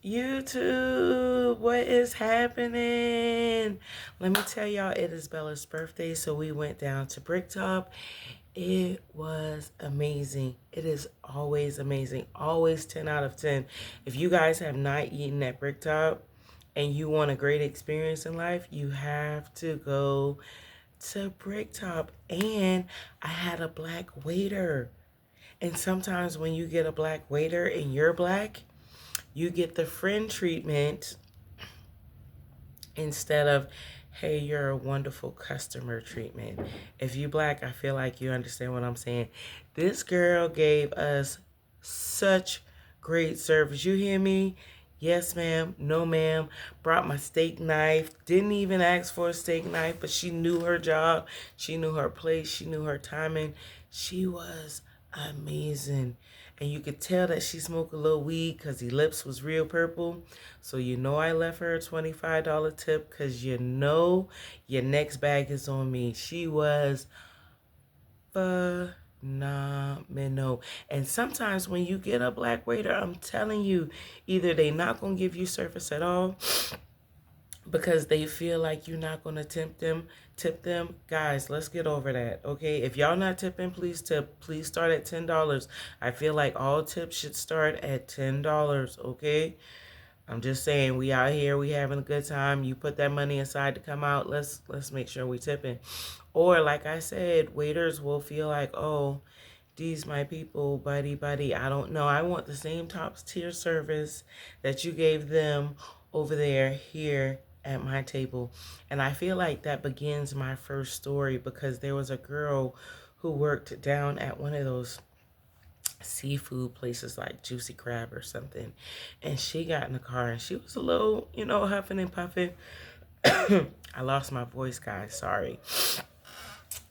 YouTube, what is happening? Let me tell y'all, it is Bella's birthday, so we went down to Bricktop. It was amazing. It is always amazing. Always 10 out of 10. If you guys have not eaten at Bricktop and you want a great experience in life, you have to go to Bricktop. And I had a black waiter. And sometimes when you get a black waiter and you're black, you get the friend treatment instead of, hey, you're a wonderful customer treatment. If you black, I feel like you understand what I'm saying. This girl gave us such great service. You hear me? Yes, ma'am. No, ma'am. Brought my steak knife. Didn't even ask for a steak knife, but she knew her job. She knew her place. She knew her timing. She was amazing. And you could tell that she smoked a little weed because the lips was real purple. So you know I left her a $25 tip because you know your next bag is on me. She was phenomenal. And sometimes when you get a black waiter, I'm telling you, either they not going to give you service at all because they feel like you're not going to tip them. Guys, let's get over that, okay? If y'all not tipping, please tip. Please start at $10. I feel like all tips should start at $10, okay? I'm just saying, we out here, we having a good time. You put that money aside to come out. Let's make sure we tipping. Or like I said, waiters will feel like, oh, these my people, buddy. I don't know. I want the same top tier service that you gave them over there here at my table. And I feel like that begins my first story because there was a girl who worked down at one of those seafood places like Juicy Crab or something. And she got in the car and she was a little, huffing and puffing. I lost my voice, guys. Sorry.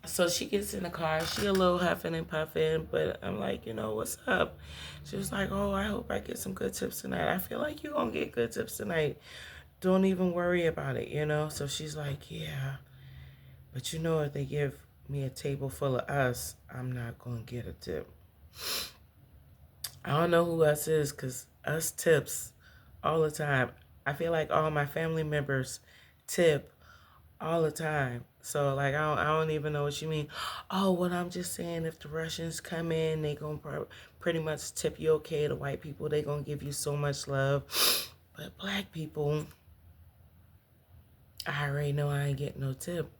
So she gets in the car. She a little huffing and puffing, but I'm like, what's up? She was like, oh, I hope I get some good tips tonight. I feel like you're going to get good tips tonight. Don't even worry about it. So she's like, yeah. But if they give me a table full of us, I'm not going to get a tip. I don't know who us is because us tips all the time. I feel like all my family members tip all the time. So, like, I don't even know what you mean. Oh, what I'm just saying, if the Russians come in, they going to pretty much tip you okay. The white people, they going to give you so much love. But black people, I already know I ain't getting no tip.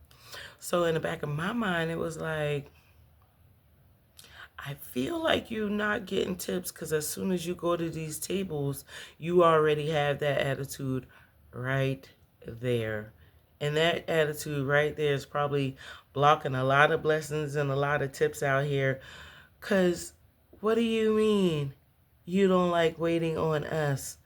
So, in the back of my mind, it was like, I feel like you're not getting tips because as soon as you go to these tables, you already have that attitude right there. And that attitude right there is probably blocking a lot of blessings and a lot of tips out here. Because what do you mean you don't like waiting on us?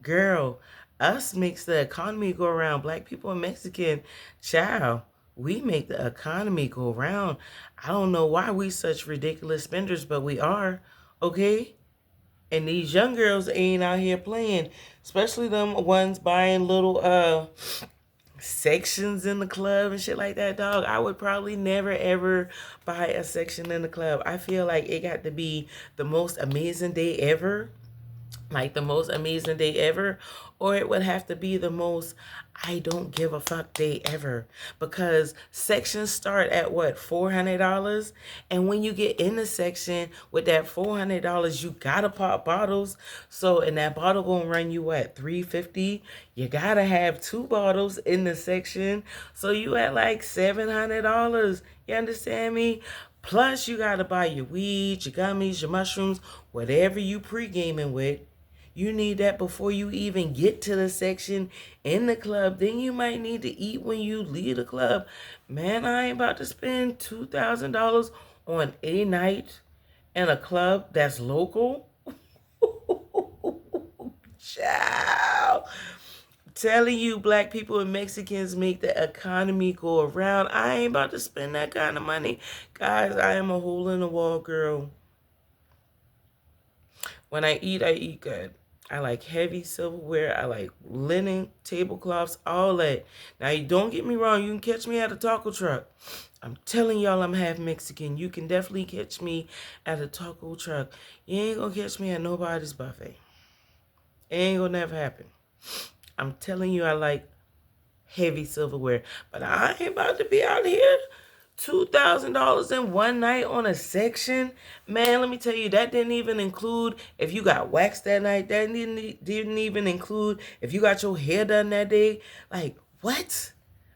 Girl, us makes the economy go around. Black people and Mexican, child, we make the economy go round. I don't know why we such ridiculous spenders, but we are, okay? And these young girls ain't out here playing, especially them ones buying little sections in the club and shit like that, dog. I would probably never ever buy a section in the club. I feel like it got to be the most amazing day ever, like the most amazing day ever, or it would have to be the most I don't give a fuck day ever, because sections start at what, $400, and when you get in the section with that $400, you gotta pop bottles. So and that bottle gonna run you what, $350. You gotta have two bottles in the section, so you at like $700. You understand me? Plus you gotta buy your weed, your gummies, your mushrooms, whatever you pre-gaming with. You need that before you even get to the section in the club. Then you might need to eat when you leave the club. Man, I ain't about to spend $2,000 on a night in a club that's local. Child. Telling you, black people and Mexicans make the economy go around. I ain't about to spend that kind of money. Guys, I am a hole in the wall girl. When I eat good. I like heavy silverware. I like linen, tablecloths, all that. Now, you don't get me wrong. You can catch me at a taco truck. I'm telling y'all I'm half Mexican. You can definitely catch me at a taco truck. You ain't gonna catch me at nobody's buffet. It ain't gonna never happen. I'm telling you, I like heavy silverware. But I ain't about to be out here $2,000 in one night on a section. Man, let me tell you, that didn't even include if you got waxed that night. That didn't even include if you got your hair done that day. Like, what?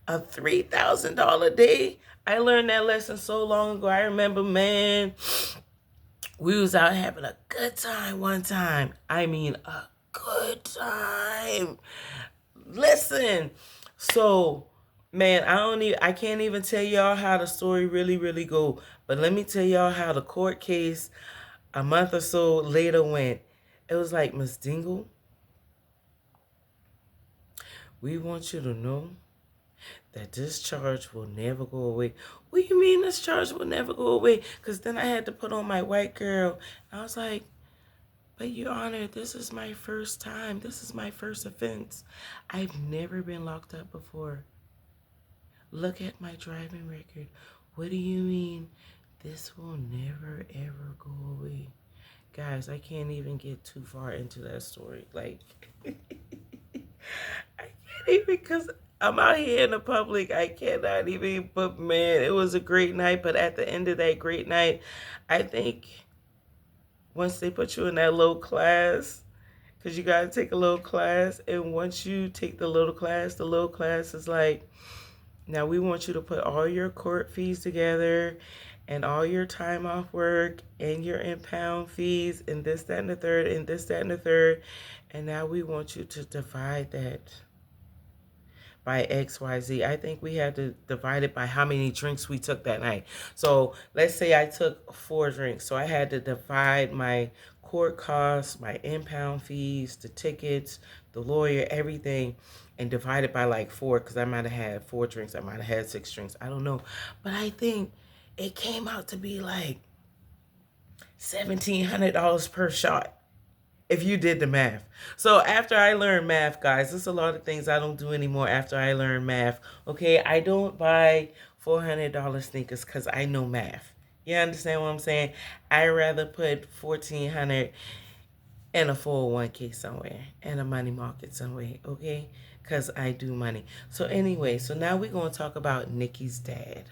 A $3,000 day? I learned that lesson so long ago. I remember, man, we was out having a good time one time. I mean, a good time. Listen, so man, I can't even tell y'all how the story really go. But let me tell y'all how the court case a month or so later went. It was like, Miss Dingle, we want you to know that this charge will never go away. What do you mean this charge will never go away? Because then I had to put on my white girl. I was like, but Your Honor, this is my first time. This is my first offense. I've never been locked up before. Look at my driving record. What do you mean? This will never, ever go away. Guys, I can't even get too far into that story. Like, I can't even, because I'm out here in the public. I cannot even, but man, it was a great night. But at the end of that great night, I think once they put you in that low class, because you got to take a little class, and once you take the little class is like, now we want you to put all your court fees together and all your time off work and your impound fees and this, that, and the third, and this, that, and the third. And now we want you to divide that by XYZ. I think we had to divide it by how many drinks we took that night. So let's say I took 4 drinks. So I had to divide my court costs, my impound fees, the tickets, the lawyer, everything, and divide it by like 4, because I might have had 4 drinks. I might have had 6 drinks. I don't know. But I think it came out to be like $1,700 per shot, if you did the math. So after I learned math, guys, there's a lot of things I don't do anymore after I learned math. Okay, I don't buy $400 sneakers because I know math. You understand what I'm saying? I rather put $1,400 in a 401k somewhere, in a money market somewhere, okay? Because I do money. So anyway, so now we're going to talk about Nikki's dad.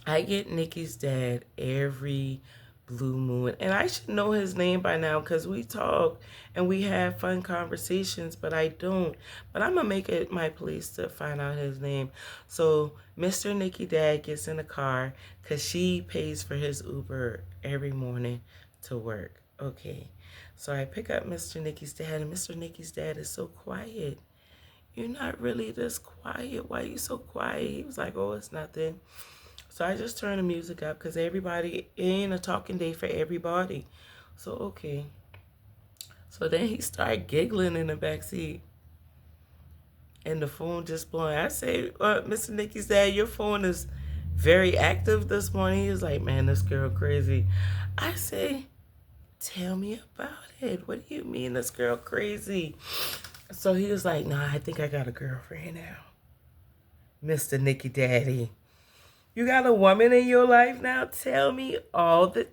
I get Nikki's dad every blue moon, and I should know his name by now because we talk and we have fun conversations, but I don't. But I'm gonna make it my place to find out his name. So Mr. Nikki dad gets in the car because she pays for his Uber every morning to work. Okay, so I pick up Mr. Nikki's dad, and Mr. Nikki's dad is so quiet. You're not really this quiet. Why are you so quiet? He was like, oh, it's nothing. So I just turn the music up because everybody, it ain't a talking day for everybody. So, okay. So then he started giggling in the backseat. And the phone just blowing. I say, Mr. Nikki's dad, your phone is very active this morning. He was like, man, this girl crazy. I say, tell me about it. What do you mean this girl crazy? So he was like, nah, I think I got a girlfriend now. Mr. Nikki Daddy. You got a woman in your life now? Tell me all the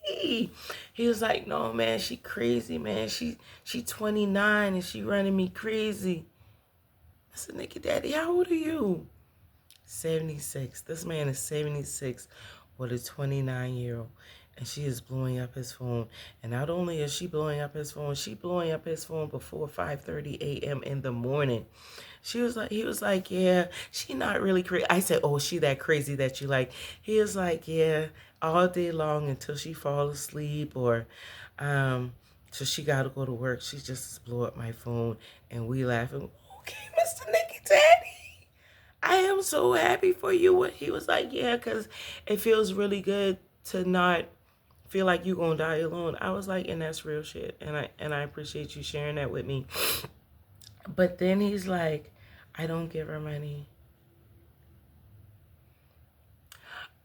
tea. He was like, no, man, she crazy, man. She 29 and she running me crazy. I said, Nikki Daddy, how old are you? 76. This man is 76 with a 29-year-old. And she is blowing up his phone. And not only is she blowing up his phone, she blowing up his phone before 5:30 a.m. in the morning. He was like, yeah, she not really crazy. I said, oh, she that crazy that you like? He was like, yeah, all day long until she fall asleep or so she got to go to work. She just blow up my phone and we laughing. Okay, Mr. Nikki Daddy, I am so happy for you. He was like, yeah, because it feels really good to not feel like you're going to die alone. I was like, and that's real shit. And I appreciate you sharing that with me. But then he's like, I don't give her money.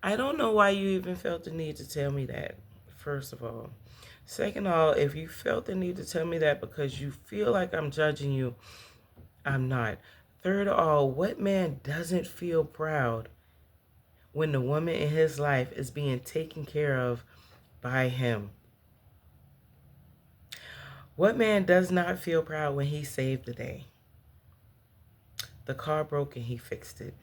I don't know why you even felt the need to tell me that, first of all. Second of all, if you felt the need to tell me that because you feel like I'm judging you, I'm not. Third of all, what man doesn't feel proud when the woman in his life is being taken care of by him? What man does not feel proud when he saved the day? The car broke and he fixed it.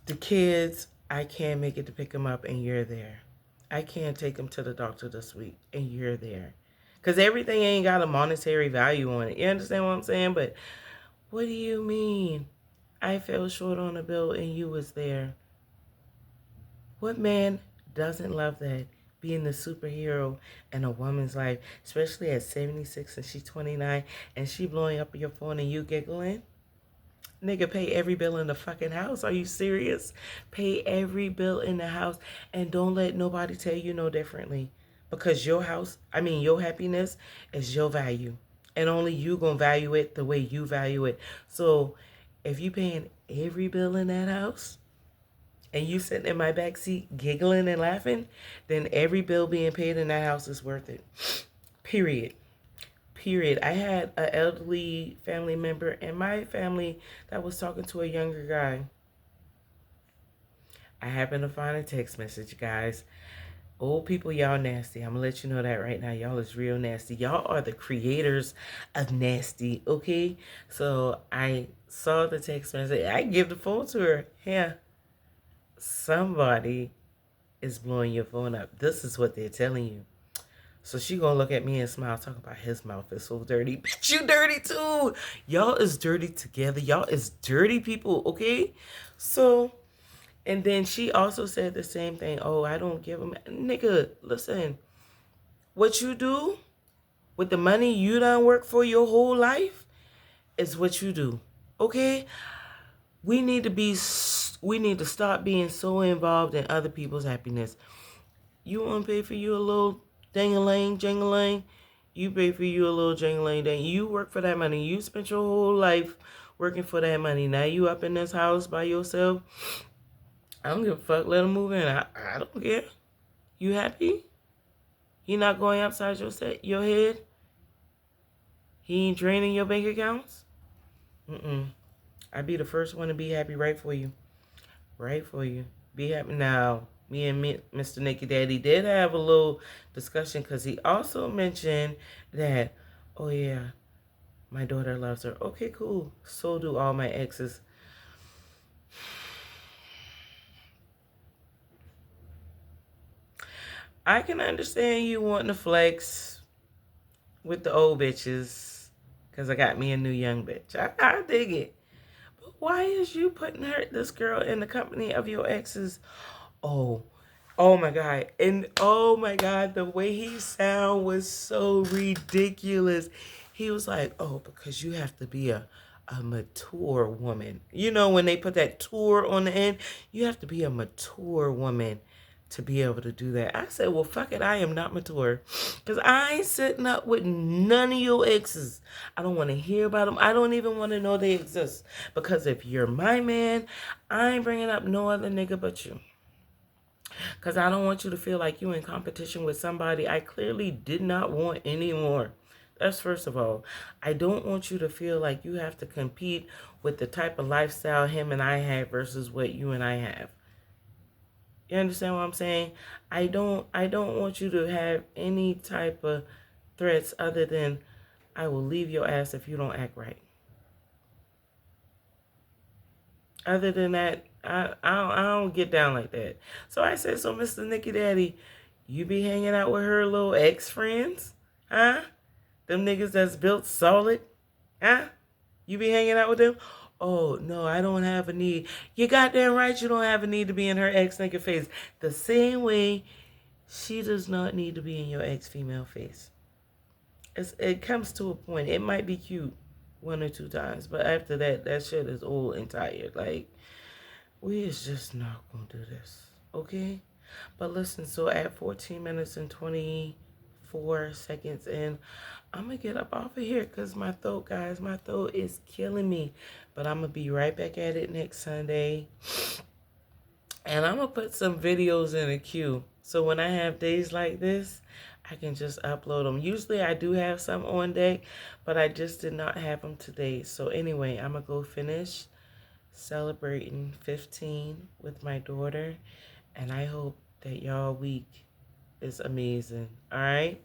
The kids, I can't make it to pick them up and you're there. I can't take them to the doctor this week and you're there. Because everything ain't got a monetary value on it. You understand what I'm saying? But what do you mean? I fell short on a bill and you was there. What man doesn't love that? Being the superhero in a woman's life, especially at 76 and she's 29 and she blowing up your phone and you giggling? Nigga, pay every bill in the fucking house. Are you serious? Pay every bill in the house and don't let nobody tell you no differently. Because your your happiness is your value. And only you gonna value it the way you value it. So if you paying every bill in that house and you sitting in my back seat giggling and laughing, then every bill being paid in that house is worth it. Period. Period. I had an elderly family member in my family that was talking to a younger guy. I happened to find a text message, guys. Old people, y'all nasty. I'm going to let you know that right now. Y'all is real nasty. Y'all are the creators of nasty, okay? So I saw the text message. I give the phone to her. Yeah. Somebody is blowing your phone up. This is what they're telling you. So she gonna look at me and smile, talking about his mouth is so dirty. Bitch, you dirty too. Y'all is dirty together. Y'all is dirty people, okay? So, and then she also said the same thing. Oh, I don't give them. Nigga, listen. What you do with the money you done work for your whole life is what you do, okay? We need to stop being so involved in other people's happiness. You want to pay for you a little dang-a-lang, jang-a-lang? You pay for you a little jang-a-lang, dang. You work for that money. You spent your whole life working for that money. Now you up in this house by yourself. I don't give a fuck. Let him move in. I don't care. You happy? He not going outside your head? He ain't draining your bank accounts? I'd be the first one to be happy right for you. Right for you. Be happy. Now, me and Mr. NIKKI'S Daddy did have a little discussion because he also mentioned that, oh yeah, my daughter loves her. Okay, cool. So do all my exes. I can understand you wanting to flex with the old bitches because I got me a new young bitch. I dig it. But why is you putting this girl in the company of your exes? Oh my God. And oh my God, the way he sound was so ridiculous. He was like, oh, because you have to be a mature woman. You know, when they put that tour on the end, you have to be a mature woman to be able to do that. I said, well, fuck it. I am not mature. Because I ain't sitting up with none of your exes. I don't want to hear about them. I don't even want to know they exist. Because if you're my man, I ain't bringing up no other nigga but you. Because I don't want you to feel like you in competition with somebody I clearly did not want anymore. That's first of all. I don't want you to feel like you have to compete with the type of lifestyle him and I have versus what you and I have. You understand what I'm saying? I don't want you to have any type of threats other than I will leave your ass if you don't act right. Other than that, I don't get down like that. So I said, so Mr. NIKKI'S Daddy, you be hanging out with her little ex-friends? Huh? Them niggas that's built solid? Huh? You be hanging out with them? Oh, no, I don't have a need. You goddamn right you don't have a need to be in her ex-nigga face. The same way she does not need to be in your ex-female face. It comes to a point. It might be cute 1 or 2 times, but after that, that shit is old and tired. Like, we is just not gonna do this, okay? But listen, so at 14 minutes and 24 seconds in, I'm gonna get up off of here because my throat, guys, my throat is killing me. But I'm gonna be right back at it next Sunday. And I'm gonna put some videos in a queue. So when I have days like this, I can just upload them. Usually I do have some on deck, but I just did not have them today. So anyway, I'm gonna go finish celebrating 15 with my daughter. And I hope that y'all week is amazing. All right?